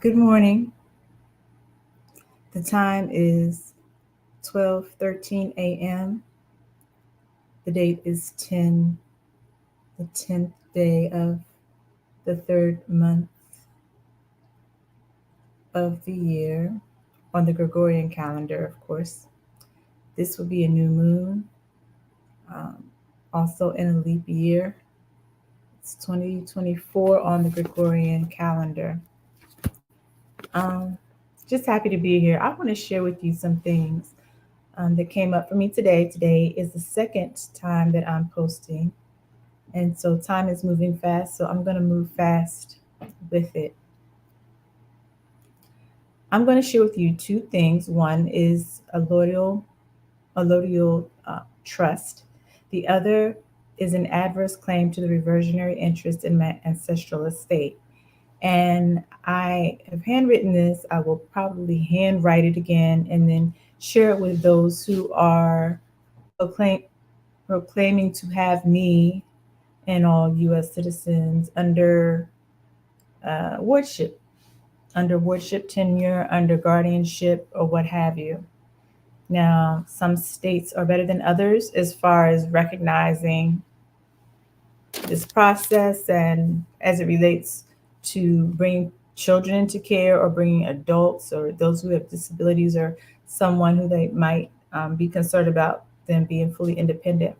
Good morning. The time is 12:13 a.m. The date is the 10th day of the third month of the year on the Gregorian calendar, of course. This will be a new moon, um, also in a leap year. It's 2024 on the Gregorian calendar. Um, just happy to be here. I want to share with you some things that came up for me today. Today is the second time that I'm posting. And so time is moving fast. So I'm going to move fast with it. I'm going to share with you two things. One is a allodial trust. The other is an adverse claim to the reversionary interest in my ancestral estate. And I have handwritten this. I will probably handwrite it again and then share it with those who are proclaiming to have me and all U.S. citizens wardship, under wardship tenure, under guardianship, or what have you. Now, some states are better than others as far as recognizing this process and as it relates to bringing children into care or bringing adults or those who have disabilities or someone who they might be concerned about them being fully independent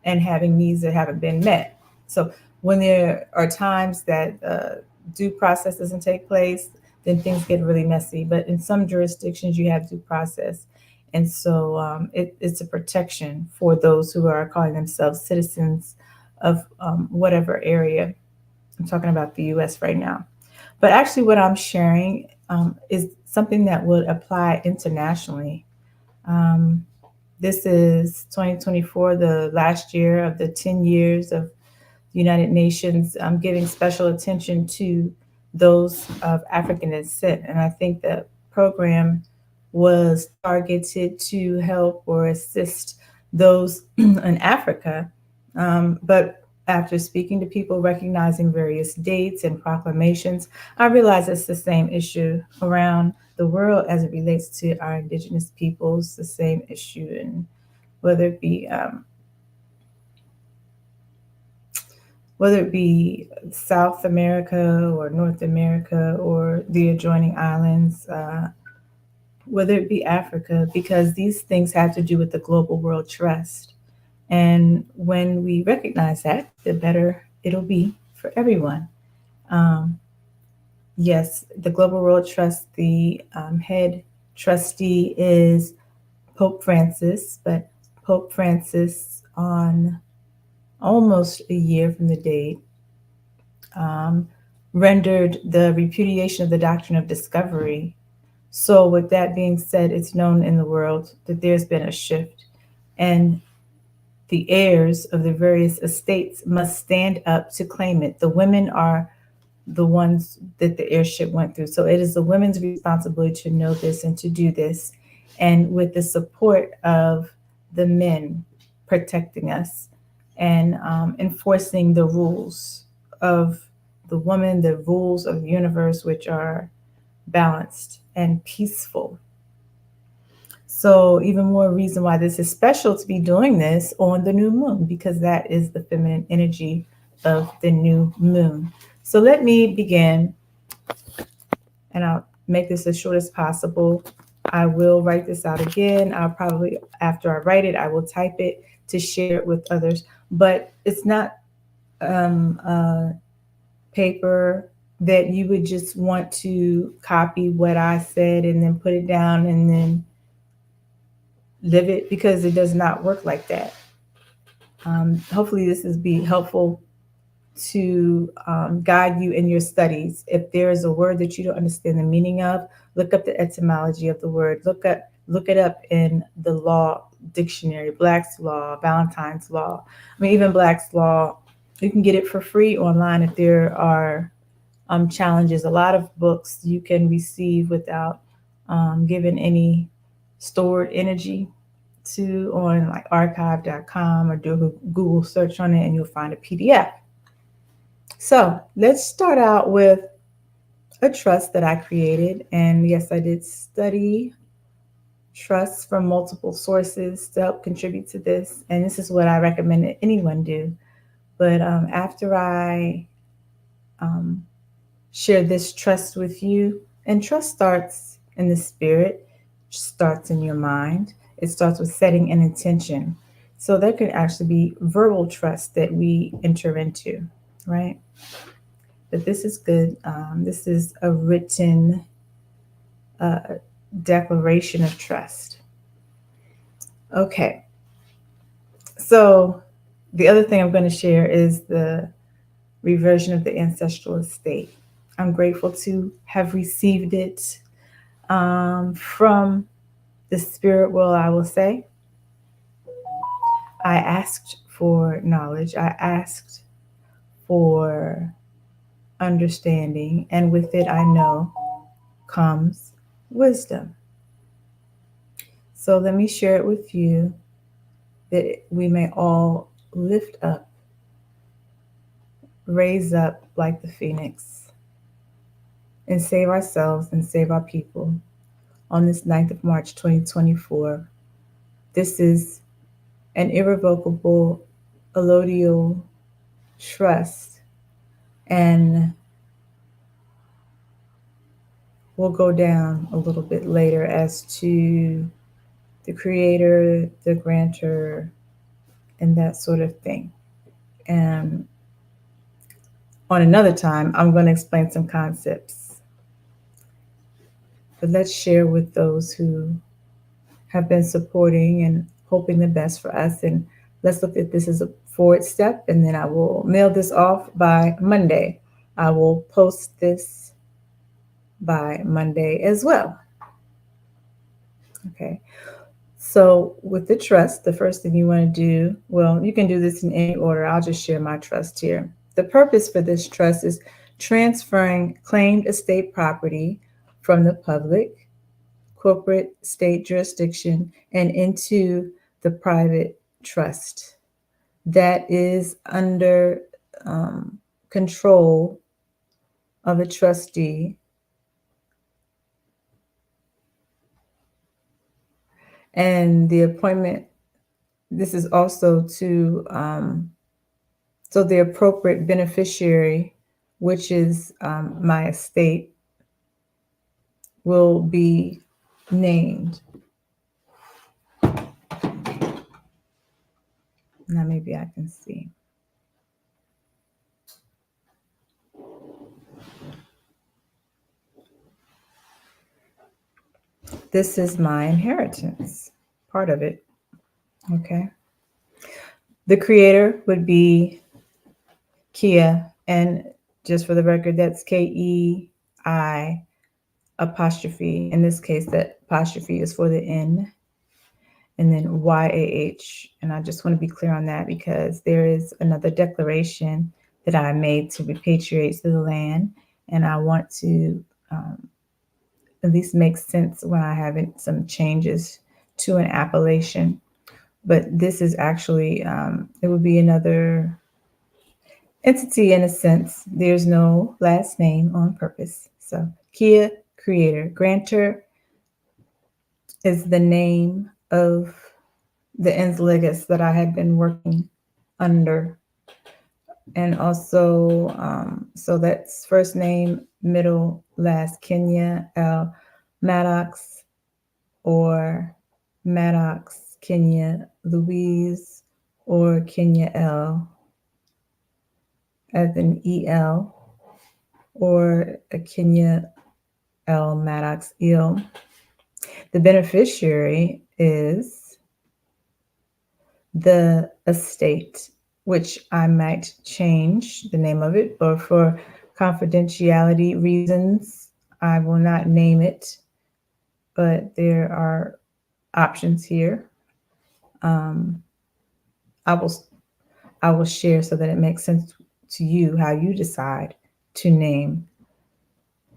and having needs that haven't been met. So when there are times that due process doesn't take place, then things get really messy. But in some jurisdictions, you have due process. And so it's a protection for those who are calling themselves citizens of whatever area. I'm talking about the US right now. But actually, what I'm sharing is something that would apply internationally. Um, this is 2024, the last year of the 10 years of the United Nations giving special attention to those of African descent. And I think the program was targeted to help or assist those in Africa. But after speaking to people, recognizing various dates and proclamations, I realize it's the same issue around the world as it relates to our indigenous peoples, the same issue, and whether it be South America or North America or the adjoining islands, whether it be Africa, because these things have to do with the global world trust. And when we recognize that, the better it'll be for everyone. Um, yes, the global world trust, the head trustee is Pope Francis, but Pope Francis, on almost a year from the date, um, rendered the repudiation of the doctrine of discovery. So, with that being said, it's known in the world that there's been a shift, and the heirs of the various estates must stand up to claim it. The women are the ones that the heirship went through. So, it is the women's responsibility to know this and to do this. And with the support of the men protecting us and enforcing the rules of the woman, the rules of the universe, which are balanced and peaceful. So, even more reason why this is special to be doing this on the new moon, because that is the feminine energy of the new moon. So, let me begin, and I'll make this as short as possible. I will write this out again. I'll probably, after I write it, I will type it to share it with others. But it's not paper that you would just want to copy what I said and then put it down and then live it, because it does not work like that. Hopefully, this is be helpful to guide you in your studies. If there is a word that you don't understand the meaning of, look up the etymology of the word. Look it up in the law dictionary, Black's Law, Valentine's Law. I mean, even Black's Law, you can get it for free online if there are challenges. A lot of books you can receive without giving any stored energy to, on like archive.com, or do a Google search on it and you'll find a PDF. So let's start out with a trust that I created. And yes, I did study trusts from multiple sources to help contribute to this. And this is what I recommend that anyone do. But after I um, share this trust with you, and trust starts in the spirit, starts in your mind. It starts with setting an intention. So there could actually be verbal trust that we enter into, right? But this is good. This is a written uh, declaration of trust. Okay, so the other thing I'm going to share is the reversion of the ancestral estate. I'm grateful to have received it from the spirit world, I will say. I asked for knowledge, I asked for understanding, and with it, I know comes wisdom. So let me share it with you that we may all lift up, raise up like the phoenix, and save ourselves and save our people on this 9th of March 2024. This is an irrevocable allodial trust, and we'll go down a little bit later as to the creator, the grantor, and that sort of thing. And on another time, I'm going to explain some concepts. But let's share with those who have been supporting and hoping the best for us. And let's look at this as a forward step. And then I will mail this off by Monday. I will post this by Monday as well. Okay. So with the trust, the first thing you want to do, well, you can do this in any order. I'll just share my trust here. The purpose for this trust is transferring claimed estate property from the public, corporate, state jurisdiction and into the private trust that is under um, control of a trustee. And the appointment, this is also to, so the appropriate beneficiary, which is my estate, will be named. Now maybe I can see. This is my inheritance, part of it. Okay. The creator would be kei'yah, and just for the record, that's KEI apostrophe. In this case, that apostrophe is for the N, and then YAH. And I just want to be clear on that because there is another declaration that I made to repatriate to the land, and I want to at least make sense when I have some changes to an appellation. But this is actually, it would be another entity in a sense. There's no last name on purpose. So kei'yah, creator. Grantor is the name of the ens legis that I had been working under. And also, so that's first name, middle, last, Kenya L. Maddox, or Maddox, Kenya Louise, or Kenya L as an EL, or a Kenya L Maddox EL. The beneficiary is the estate, which I might change the name of it, but for confidentiality reasons, I will not name it, but there are options here. I will share so that it makes sense to you how you decide to name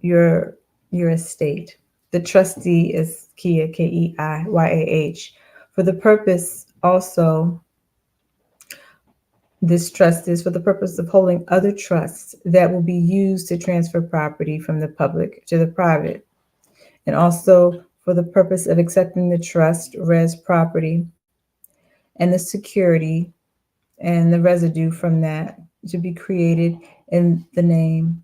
your estate. The trustee is kei'yah, KEI'YAH, for the purpose also This trust is for the purpose of holding other trusts that will be used to transfer property from the public to the private, and also for the purpose of accepting the trust res property and the security and the residue from that to be created in the name,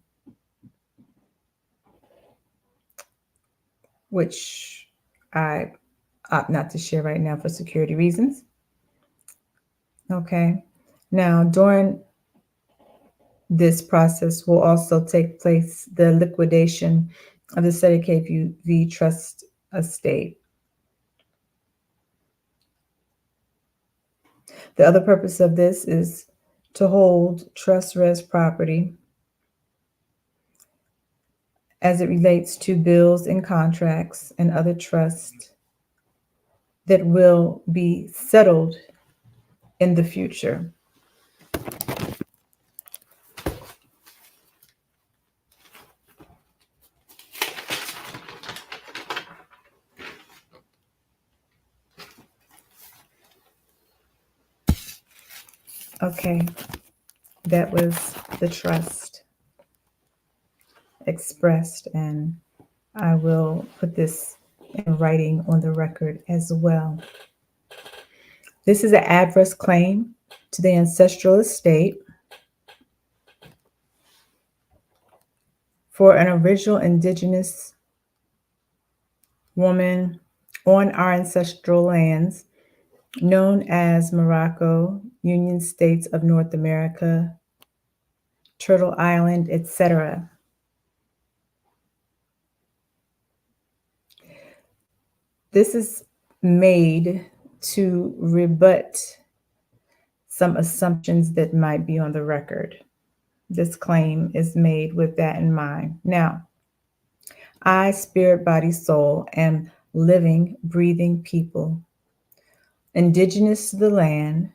which I opt not to share right now for security reasons. Okay. Now, during this process will also take place the liquidation of the Sedekay v. Trust estate. The other purpose of this is to hold trust res property as it relates to bills and contracts and other trusts that will be settled in the future. Okay, that was the trust expressed, and I will put this in writing on the record as well. This is an adverse claim to the ancestral estate for an original indigenous woman on our ancestral lands known as Morocco, Union States of North America, Turtle Island, etc. This is made to rebut some assumptions that might be on the record. This claim is made with that in mind. Now, I, spirit, body, soul, am living, breathing people, indigenous to the land,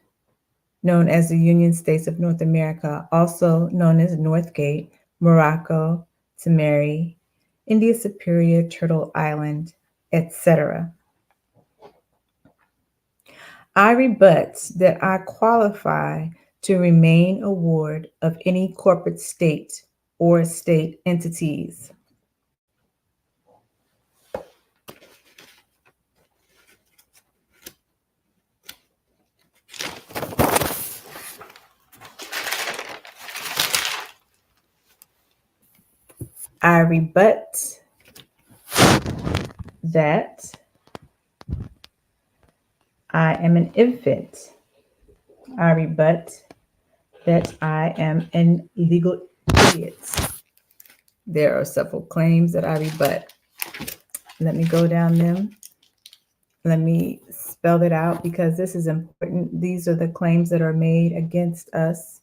known as the Union States of North America, also known as Northgate, Morocco, Tamari, India Superior, Turtle Island, etc. I rebut that I qualify to remain a ward of any corporate state or state entities. I rebut that I am an infant. I rebut that I am an illegal idiot. There are several claims that I rebut. Let me go down them. Let me spell it out because this is important. These are the claims that are made against us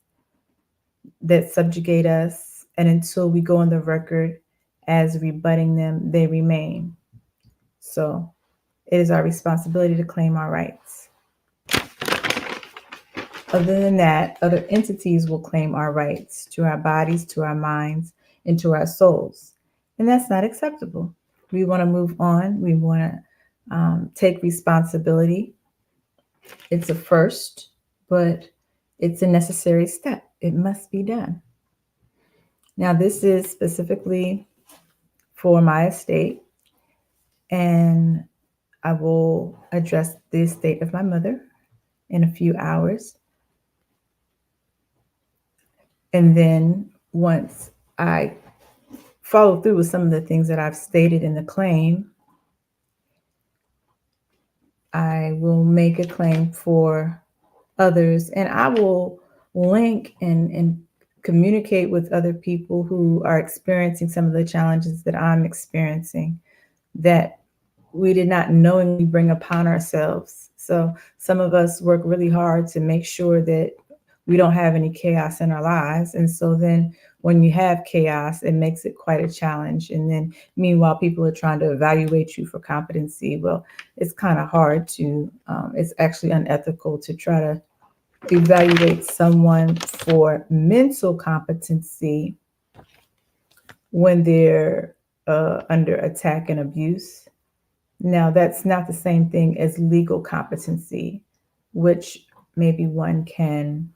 that subjugate us. And until we go on the record as rebutting them, they remain. So it is our responsibility to claim our rights. Other than that, other entities will claim our rights to our bodies, to our minds, and to our souls. And that's not acceptable. We want to move on. We want to take responsibility. It's a first, but it's a necessary step. It must be done. Now, this is specifically for my estate, and I will address the estate of my mother in a few hours. And then once I follow through with some of the things that I've stated in the claim, I will make a claim for others, and I will link and communicate with other people who are experiencing some of the challenges that I'm experiencing that we did not knowingly bring upon ourselves. So some of us work really hard to make sure that we don't have any chaos in our lives. And so then when you have chaos, it makes it quite a challenge. And then meanwhile, people are trying to evaluate you for competency. Well, it's kind of hard to, it's actually unethical to try to evaluate someone for mental competency when they're under attack and abuse. Now, that's not the same thing as legal competency, which maybe one can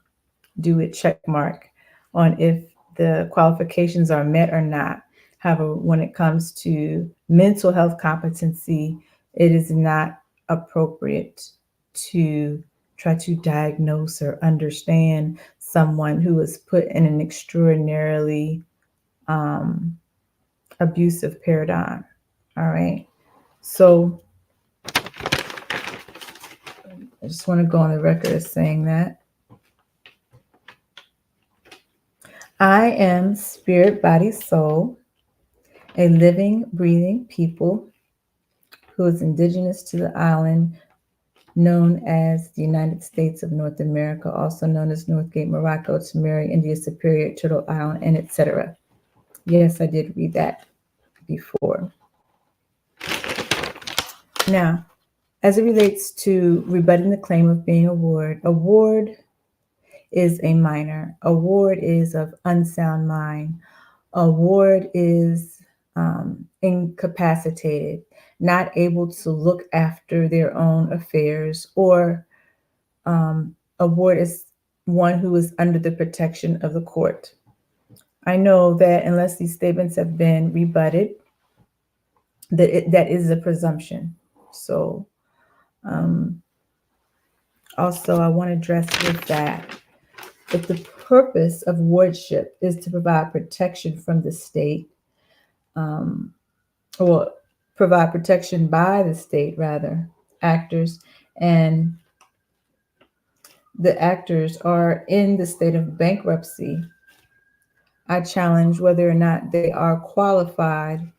do a check mark on if the qualifications are met or not. However, when it comes to mental health competency, it is not appropriate to try to diagnose or understand someone who is put in an extraordinarily um, abusive paradigm. All right. So I just want to go on the record as saying that I am spirit, body, soul, a living, breathing people who is indigenous to the island known as the United States of North America, also known as Northgate, Morocco, Tamari, India, Superior, Turtle Island, and etc. Yes, I did read that before. Now, as it relates to rebutting the claim of being a ward is a minor. A ward is of unsound mind. A ward is incapacitated, not able to look after their own affairs, or a ward is one who is under the protection of the court. I know that unless these statements have been rebutted, that is a presumption. So, um, also, I want to address with that the purpose of wardship is to provide protection from the state, um, or provide protection by the state, rather, actors, and the actors are in the state of bankruptcy. I challenge whether or not they are qualified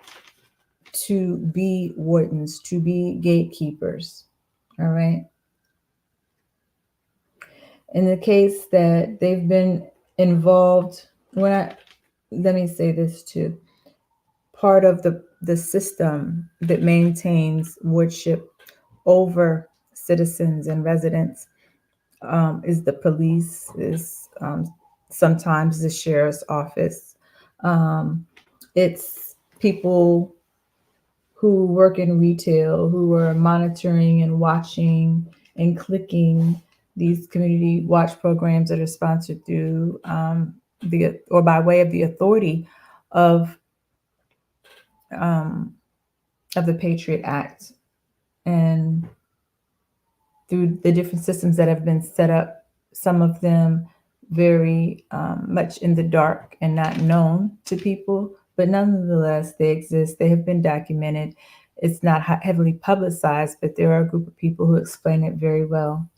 to be wardens, to be gatekeepers. All right. In the case that they've been involved, let me say this too. Part of the system that maintains wardship over citizens and residents is the police, is sometimes the sheriff's office. Um, it's people who work in retail who are monitoring and watching and clicking these community watch programs that are sponsored through the or by way of the authority of um, of the Patriot Act and through the different systems that have been set up, some of them very much in the dark and not known to people, but nonetheless, they exist. They have been documented. It's not heavily publicized, but there are a group of people who explain it very well.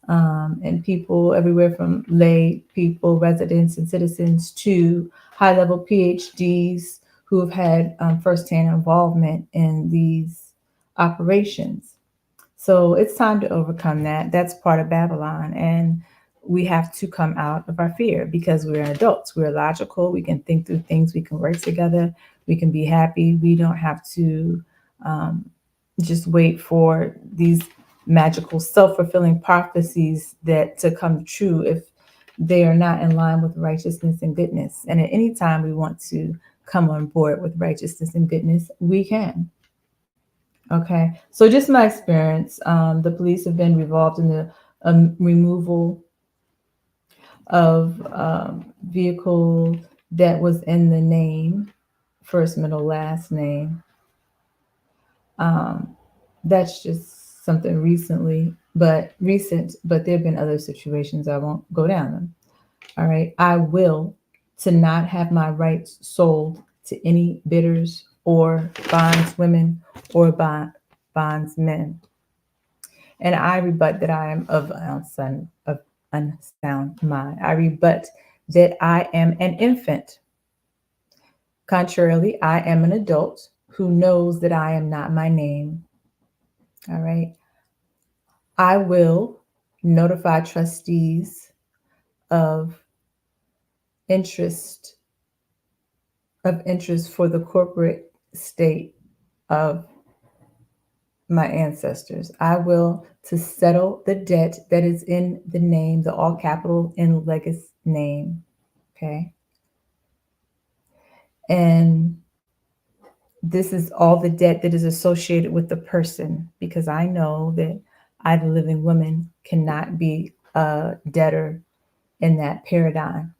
And people everywhere from lay people, residents, and citizens to high level PhDs who have had firsthand involvement in these operations. So it's time to overcome that. That's part of Babylon. And we have to come out of our fear because we're adults. We're logical. We can think through things. We can work together. We can be happy. We don't have to um, just wait for these magical self-fulfilling prophecies that to come true if they are not in line with righteousness and goodness. And at any time we want to come on board with righteousness and goodness, we can. Okay, so just my experience, the police have been involved in the removal of vehicle that was in the name, first, middle, last name. Um, that's just something recent, but there have been other situations. I won't go down them. All right, I will to not have my rights sold to any bidders or bondswomen or bondsmen. And I rebut that I am of unsound mind. I rebut that I am an infant. Contrarily, I am an adult who knows that I am not my name. All right. I will notify trustees of interest for the corporate state of my ancestors. I will to settle the debt that is in the name, the all capital in Legacy name. Okay. And this is all the debt that is associated with the person, because I know that I, the living woman, cannot be a debtor in that paradigm.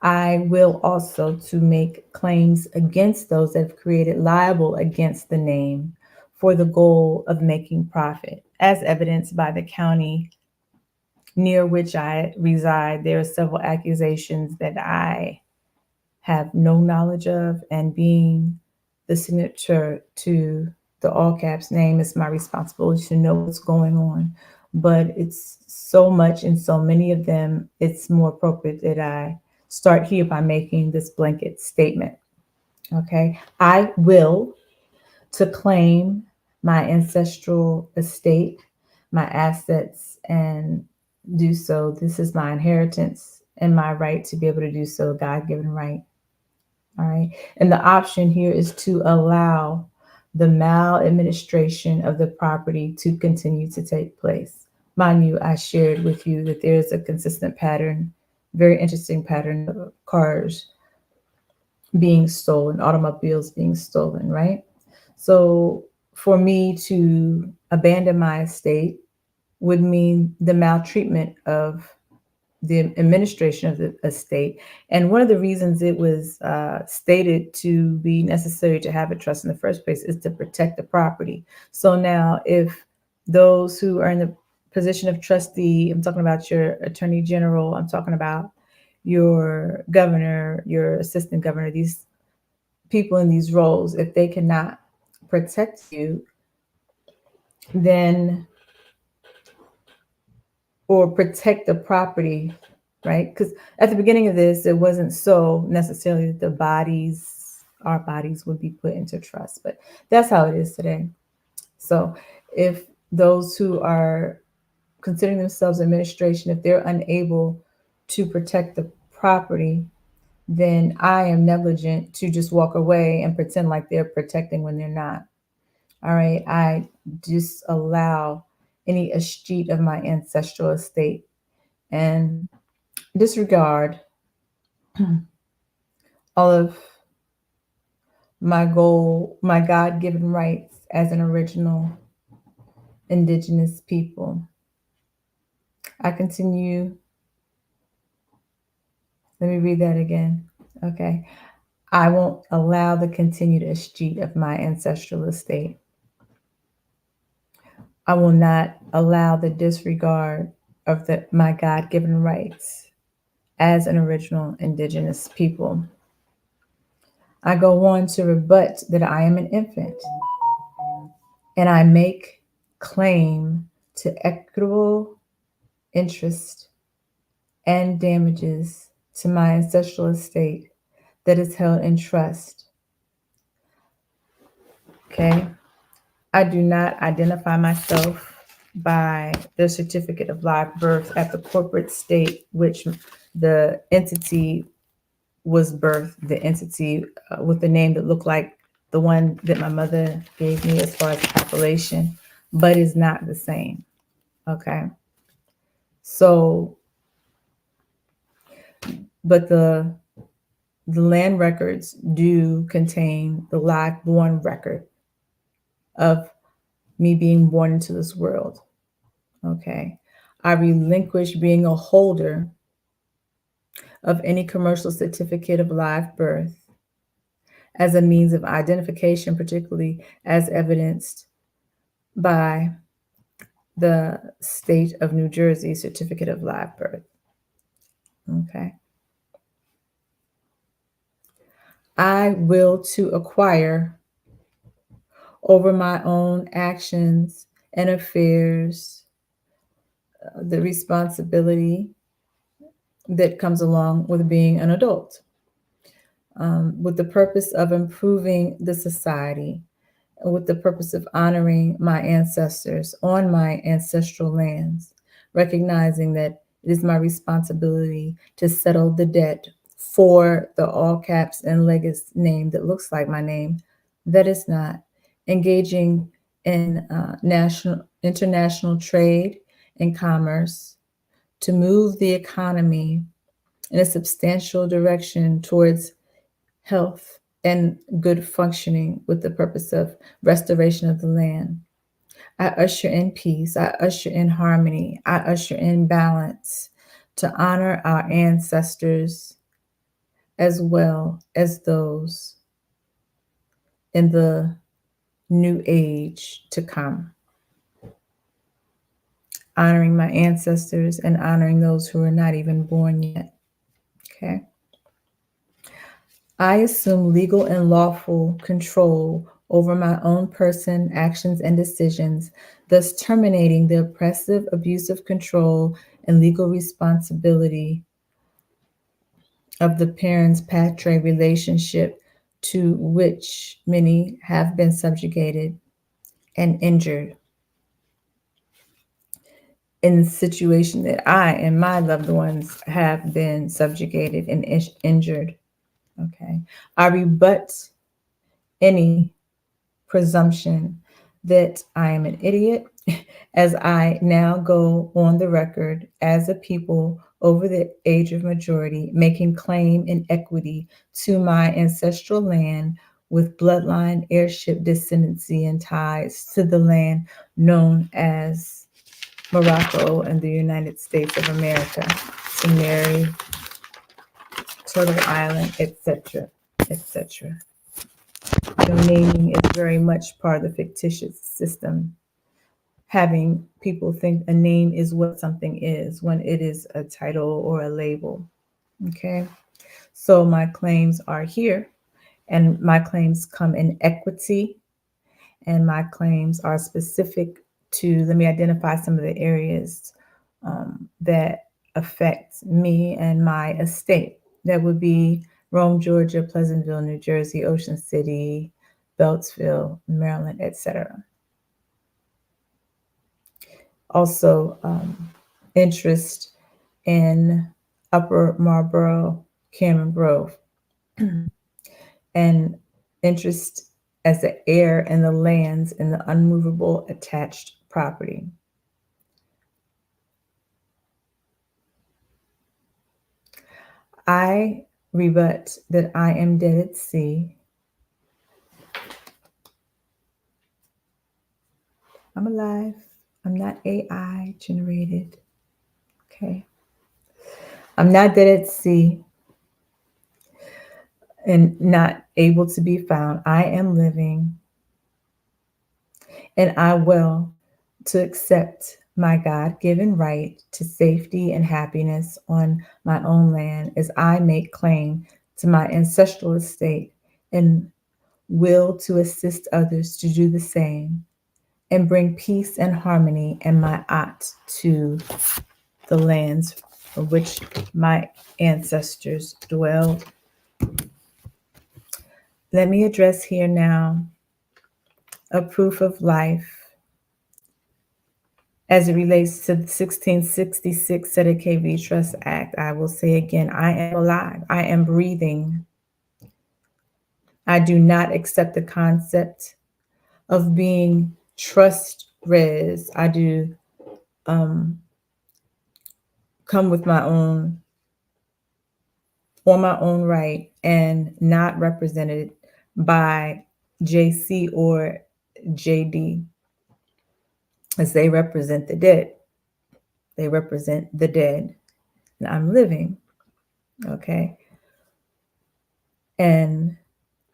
I will also to make claims against those that have created liable against the name for the goal of making profit, as evidenced by the county near which I reside. There are several accusations that I have no knowledge of, and being the signature to the all caps name, it's my responsibility to know what's going on. But it's so much and so many of them, it's more appropriate that I start here by making this blanket statement. Okay. I will to claim my ancestral estate, my assets, and do so. This is my inheritance and my right to be able to do so, God given right. All right. And the option here is to allow the maladministration of the property to continue to take place. Mind you, I shared with you that there's a consistent pattern, very interesting pattern of cars being stolen, automobiles being stolen, right? So for me to abandon my estate would mean the maltreatment of the administration of the estate. And one of the reasons it was stated to be necessary to have a trust in the first place is to protect the property. So now, if those who are in the position of trustee, I'm talking about your attorney general, I'm talking about your governor, your assistant governor, these people in these roles, if they cannot protect you, then or protect the property, right? Because at the beginning of this, it wasn't so necessarily that the bodies, our bodies, would be put into trust, but that's how it is today. So if those who are considering themselves administration, if they're unable to protect the property, then I am negligent to just walk away and pretend like they're protecting when they're not. All right. I disallow any escheat of my ancestral estate and disregard all of my goal, my God given rights as an original indigenous people. I continue, let me read that again. Okay. I won't allow the continued escheat of my ancestral estate. I will not allow the disregard of my God given rights as an original indigenous people. I go on to rebut that I am an infant and I make claim to equitable interest and damages to my ancestral estate that is held in trust. Okay. I do not identify myself by the certificate of live birth at the corporate state which the entity was birthed, the entity with the name that looked like the one that my mother gave me as far as appellation, but is not the same. Okay. So, but the land records do contain the live born record of me being born into this world. Okay. I relinquish being a holder of any commercial certificate of live birth as a means of identification, particularly as evidenced by the state of New Jersey certificate of live birth. Okay. I will to acquire over my own actions and affairs the responsibility that comes along with being an adult, with the purpose of improving the society, with the purpose of honoring my ancestors on my ancestral lands, recognizing that it is my responsibility to settle the debt for the all caps and legacy name that looks like my name, that is not, engaging in international trade and commerce to move the economy in a substantial direction towards health and good functioning with the purpose of restoration of the land. I usher in peace. I usher in harmony. I usher in balance. to honor our ancestors as well as those in the new age to come. Honoring my ancestors and honoring those who are not even born yet. Okay. I assume legal and lawful control over my own person, actions, and decisions, thus terminating the oppressive, abusive control and legal responsibility of the parents patrie relationship to which many have been subjugated and injured in the situation that I and my loved ones have been subjugated and injured. Okay. I rebut any presumption that I am an idiot as I now go on the record as a people over the age of majority, making claim in equity to my ancestral land with bloodline, heirship, descendancy, and ties to the land known as Morocco and the United States of America, to Mary, Turtle Island, etc., etc. Naming is very much part of the fictitious system, having people think a name is what something is when it is a title or a label. Okay, so my claims are here, and my claims come in equity, and my claims are specific to, let me identify some of the areas that affect me and my estate. That would be Rome, Georgia, Pleasantville, New Jersey, Ocean City, Beltsville, Maryland, etc. Also, interest in Upper Marlboro, Cameron Grove, and interest as the heir in the lands in the unmovable attached property. I rebut that I am dead at sea. I'm alive. I'm not AI generated. Okay. I'm not dead at sea and not able to be found. I am living, and I will to accept my God-given right to safety and happiness on my own land as I make claim to my ancestral estate, and will to assist others to do the same and bring peace and harmony and my art to the lands from which my ancestors dwelled. Let me address here now a proof of life as it relates to the 1666 Sedekah Trust Act. I will say again, I am alive. I am breathing. I do not accept the concept of being trust res. I do come with my own, on my own right, and not represented by JC or JD, as they represent the dead. They represent the dead, and I'm living. Okay. And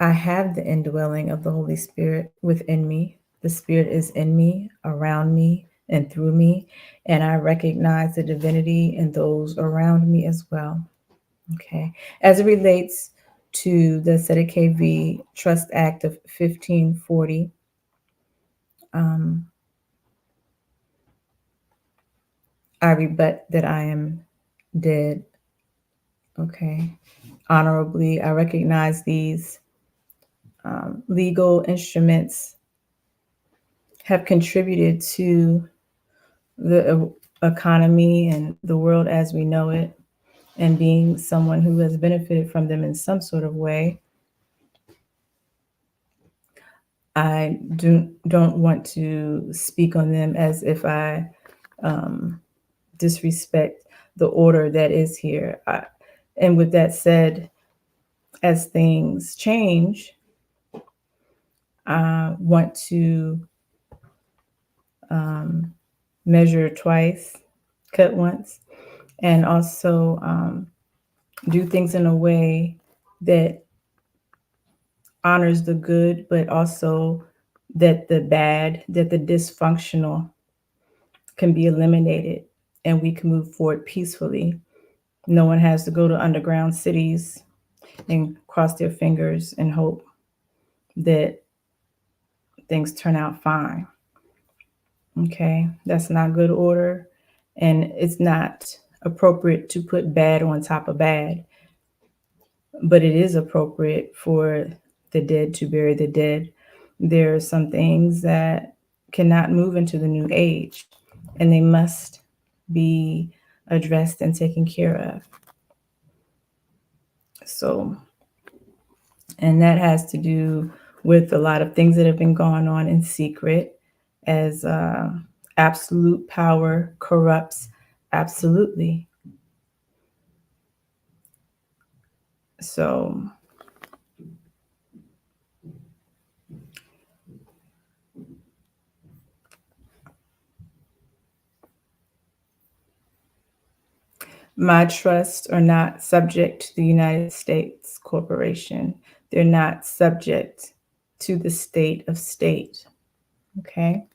I have the indwelling of the Holy Spirit within me. The Spirit is in me, around me, and through me. And I recognize the divinity in those around me as well. Okay. As it relates to the Sedekah Trust Act of 1540, I rebut that I am dead. Okay. Honorably, I recognize these legal instruments have contributed to the economy and the world as we know it, and being someone who has benefited from them in some sort of way, I don't want to speak on them as if I disrespect the order that is here. And with that said, as things change, I want to measure twice, cut once, and also do things in a way that honors the good, but also that the bad, that the dysfunctional can be eliminated and we can move forward peacefully. No one has to go to underground cities and cross their fingers and hope that things turn out fine. Okay, that's not good order, and it's not appropriate to put bad on top of bad, but it is appropriate for the dead to bury the dead. There are some things that cannot move into the new age, and they must be addressed and taken care of. So, and that has to do with a lot of things that have been going on in secret, as absolute power corrupts absolutely. So, my trusts are not subject to the United States Corporation. They're not subject to the state of state. Okay.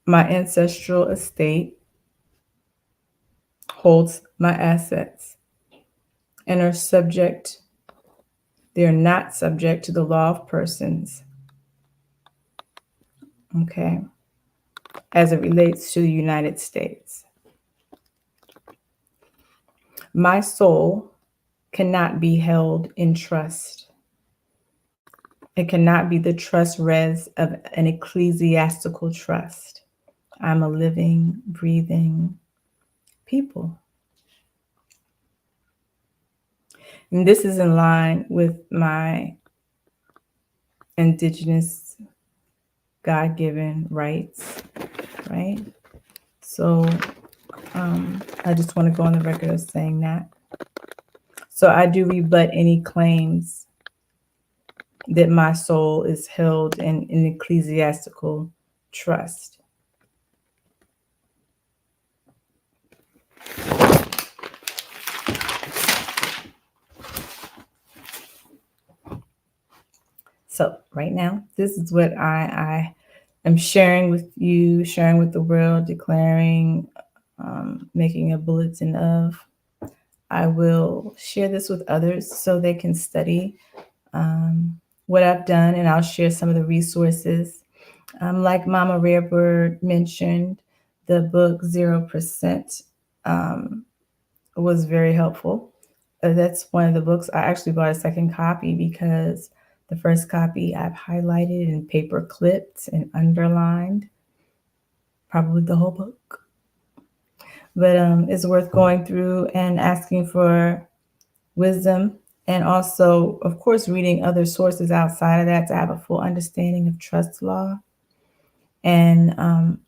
My ancestral estate holds my assets and are subject, they are not subject to the law of persons. Okay. As it relates to the United States. My soul cannot be held in trust. It cannot be the trust res of an ecclesiastical trust. I'm a living, breathing people. And this is in line with my indigenous God given rights, right? So I just want to go on the record of saying that. So I do rebut any claims that my soul is held in an ecclesiastical trust. So right now, this is what I am sharing with you, sharing with the world, declaring, making a bulletin of. I will share this with others so they can study what I've done, and I'll share some of the resources. Like Mama Rarebird mentioned, the book 0% was very helpful. That's one of the books. I actually bought a second copy because the first copy I've highlighted and paper clipped and underlined, probably the whole book. But it's worth going through and asking for wisdom, and also, of course, reading other sources outside of that to have a full understanding of trust law, and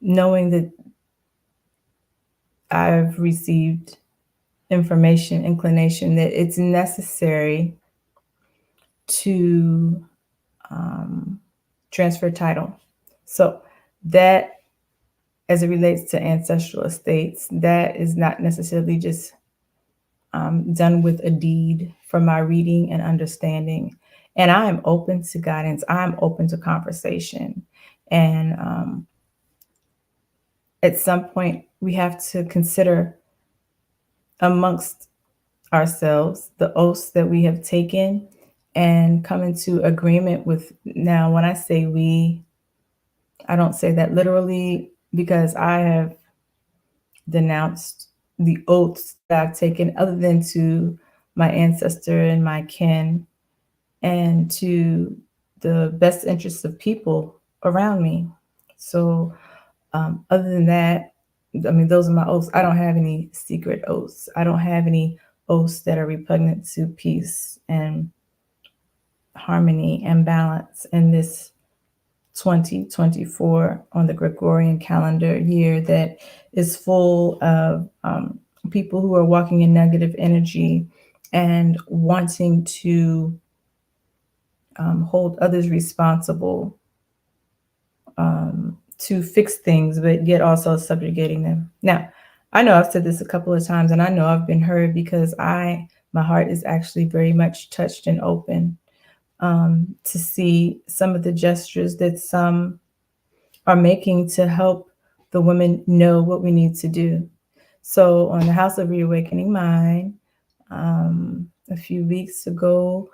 knowing that I've received information, inclination that it's necessary to transfer title. So that, as it relates to ancestral estates, that is not necessarily just done with a deed from my reading and understanding. And I am open to guidance. I'm open to conversation. And at some point, we have to consider amongst ourselves the oaths that we have taken and come into agreement with. Now, when I say we, I don't say that literally, because I have denounced the oaths that I've taken, other than to my ancestor and my kin, and to the best interests of people around me. So, other than that, I mean, those are my oaths. I don't have any secret oaths. I don't have any oaths that are repugnant to peace and harmony and balance in this 2024 on the Gregorian calendar year that is full of people who are walking in negative energy and wanting to hold others responsible to fix things, but yet also subjugating them. Now, I know I've said this a couple of times, and I know I've been heard because my heart is actually very much touched and open to see some of the gestures that some are making to help the women know what we need to do. So, on the House of Reawakening Mind, a few weeks ago,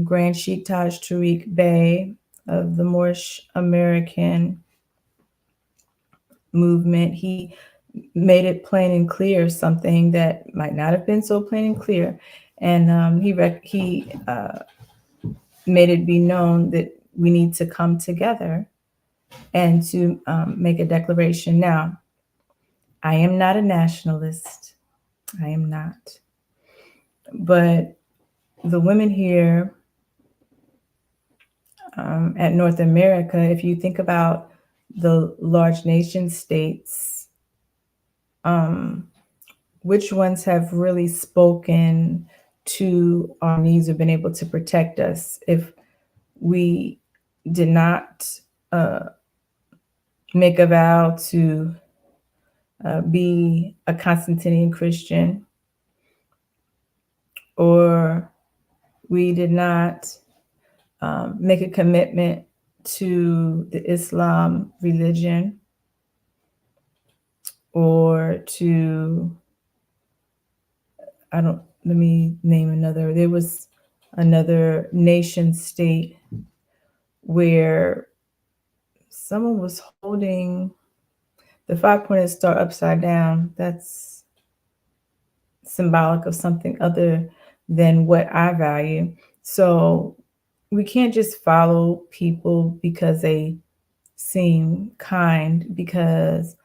Grand Sheikh Taj Tariq Bey of the Moorish American movement, he made it plain and clear something that might not have been so plain and clear. And he made it be known that we need to come together and to make a declaration. Now, I am not a nationalist. I am not. But the women here at North America, if you think about the large nation states, um, which ones have really spoken to our needs or been able to protect us if we did not uh, make a vow to be a Constantinian Christian, or we did not make a commitment to the Islam religion, or to, I don't, let me name another. There was another nation state where someone was holding the 5-pointed star upside down. That's symbolic of something other than what I value. So we can't just follow people because they seem kind, because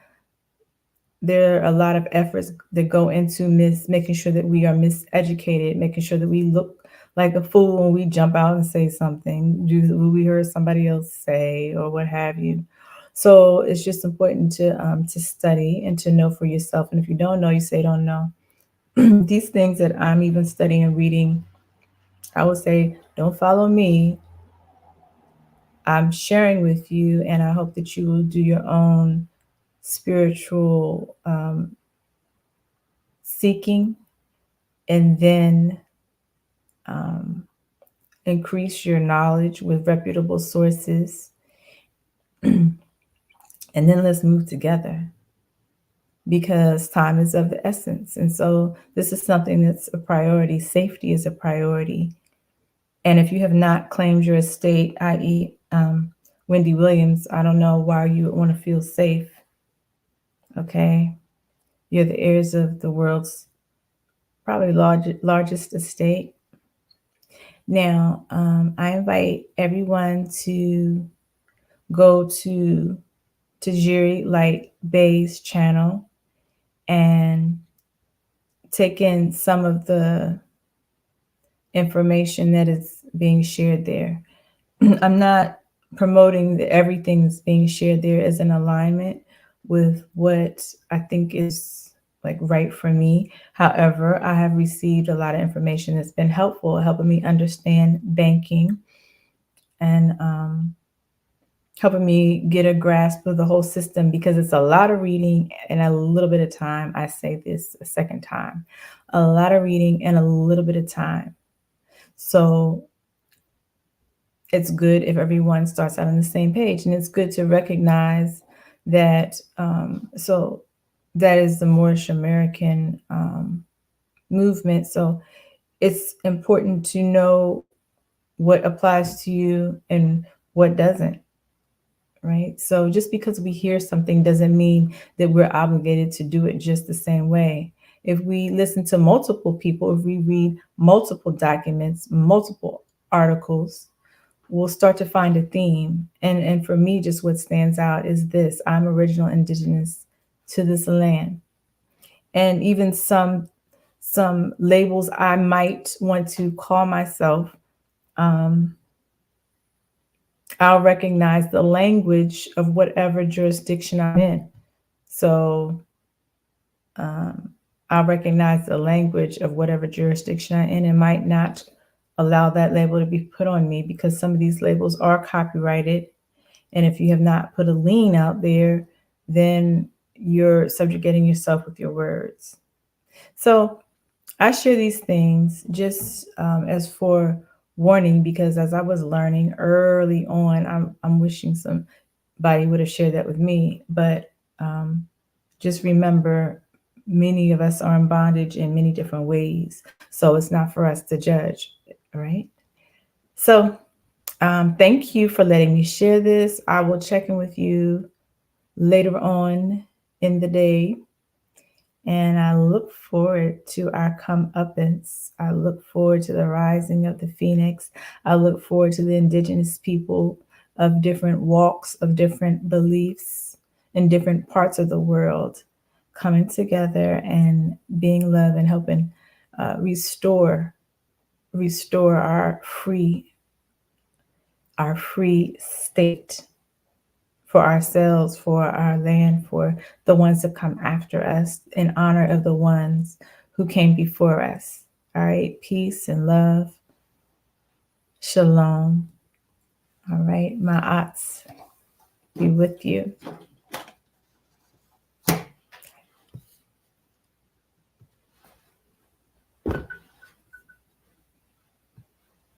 there are a lot of efforts that go into making sure that we are miseducated, making sure that we look like a fool when we jump out and say something, do what we heard somebody else say, or what have you. So it's just important to study and to know for yourself. And if you don't know, you say don't know. These things that I'm even studying and reading, I would say don't follow me. I'm sharing with you, and I hope that you will do your own spiritual seeking, and then um, increase your knowledge with reputable sources. And then let's move together, because time is of the essence. And so this is something that's a priority. Safety is a priority. And if you have not claimed your estate, i.e., Wendy Williams, I don't know why you would want to feel safe. Okay. You're the heirs of the world's probably largest estate. Now, I invite everyone to go to Tajiri Light Bay's channel and take in some of the information that is being shared there. I'm not promoting that everything that's being shared there is in alignment with what I think is like right for me. However, I have received a lot of information that's been helpful, helping me understand banking, and helping me get a grasp of the whole system, because it's a lot of reading and a little bit of time. I say this a second time, a lot of reading and a little bit of time. So it's good if everyone starts out on the same page, and it's good to recognize that. So that is the Moorish American movement. So it's important to know what applies to you and what doesn't, right? So just because we hear something doesn't mean that we're obligated to do it just the same way. If we listen to multiple people, if we read multiple documents, multiple articles, we'll start to find a theme. And for me, just what stands out is this: I'm original indigenous to this land. And even some labels I might want to call myself, um, I'll recognize the language of whatever jurisdiction I'm in. So um, I'll recognize the language of whatever jurisdiction I'm in, and might not allow that label to be put on me, because some of these labels are copyrighted, And if you have not put a lien out there, then you're subjugating yourself with your words. So I share these things just as for warning, because as I was learning early on, I'm wishing somebody would have shared that with me. But just remember, many of us are in bondage in many different ways. So it's not for us to judge, right? So thank you for letting me share this. I will check in with you later on in the day. And I look forward to our comeuppance. I look forward to the rising of the phoenix. I look forward to the indigenous people of different walks, of different beliefs in different parts of the world coming together and being love and helping restore our free state for ourselves, for our land, for the ones that come after us, in honor of the ones who came before us. All right, peace and love. Shalom. All right, ma'ats be with you.